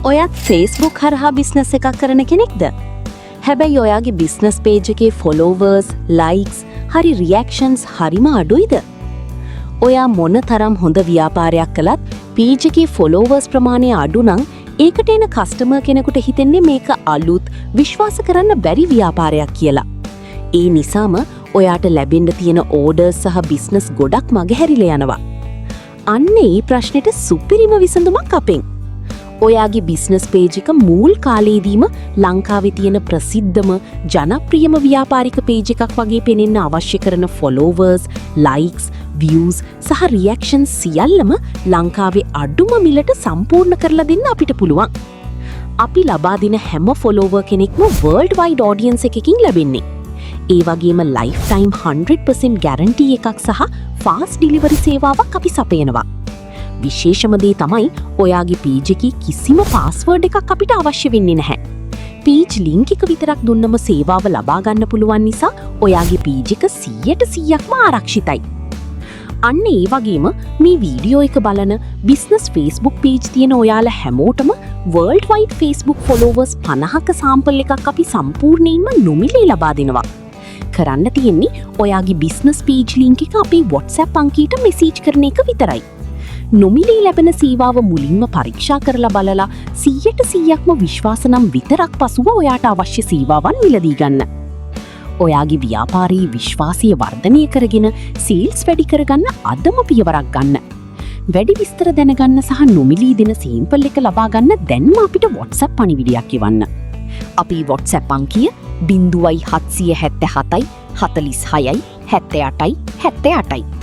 ඔයත් ෆේස්බුක් හරහා බිස්නස් එකක් කරන කෙනෙක්ද? හැබැයි ඔයාගේ බිස්නස් පේජ් එකේ ෆොලෝවර්ස්, ලයික්ස්, හරි රියැක්ෂන්ස් හරිම අඩුයිද? ඔයා මොන තරම් හොඳ ව්‍යාපාරයක් කළත් පේජ් එකේ ෆොලෝවර්ස් ප්‍රමාණය අඩු නම් ඒකට එන කස්ටමර් කෙනෙකුට හිතෙන්නේ මේක අලුත්, විශ්වාස කරන්න බැරි ව්‍යාපාරයක් කියලා. ඒ නිසාම ඔයාට ලැබෙන්න තියෙන ඕඩර්ස් සහ බිස්නස් ගොඩක් මගහැරිලා යනවා. අන්න ඒ ප්‍රශ්නෙට සුපිරිම විසඳුමක් අපෙන්. ඔයාගේ බිස්නස් පේජ් එක මූල් කාලේදීම ලංකාවේ තියෙන ප්‍රසිද්ධම ජනප්‍රියම ව්‍යාපාරික පේජ් එකක් වගේ පෙනෙන්න අවශ්‍ය කරන ෆොලෝවර්ස්, ලයික්ස්, views සහ රියැක්ෂන්ස් සියල්ලම ලංකාවේ අඩුම මිලට සම්පූර්ණ කරලා දෙන්න අපිට පුළුවන්. අපි ලබා දෙන හැම ෆොලෝවර් කෙනෙක්ම world wide audience එකකින් ලැබෙන්නේ. ඒ වගේම lifetime 100% guarantee එකක් සහ fast delivery සේවාවක් අපි සපයනවා. විශේෂම දේ තමයි ඔයාගේ පේජ් එකේ කිසිම පාස්වර්ඩ් එකක් අපිට අවශ්‍ය වෙන්නේ නැහැ. පේජ් ලින්ක් එක විතරක් දුන්නම සේවාව ලබා ගන්න පුළුවන් නිසා ඔයාගේ පේජ් එක 100%ක්ම ආරක්ෂිතයි. අන්න ඒ වගේම මේ වීඩියෝ එක බලන බිස්නස් Facebook පේජ් තියෙන ඔයාලා හැමෝටම world wide Facebook followers 50ක සාම්පල් එකක් අපි සම්පූර්ණයෙන්ම නොමිලේ ලබා දෙනවා. කරන්න තියෙන්නේ ඔයාගේ බිස්නස් පේජ් ලින්ක් එක අපේ WhatsApp අංකයට මෙසේජ් කරන එක විතරයි. නොමිලේ ලැබෙන සේවාව මුලින්ම පරීක්ෂා කරලා බලලා 100%ක්ම විශ්වාස නම් විතරක් පසුව ඔයාට අවශ්‍ය සේවාවන් මිලදී ගන්න. ඔයාගේ ව්‍යාපාරයේ විශ්වාසය වර්ධනය කරගෙන සේල්ස් වැඩි කරගන්න අදම පියවරක් ගන්න. වැඩි විස්තර දැනගන්න සහ නොමිලී දෙන සේම්පල් එක ලබා ගන්න දැන්ම අපිට WhatsApp පණිවිඩයක් එවන්න. අපේ WhatsApp අංකය 0777 46 78 78යි.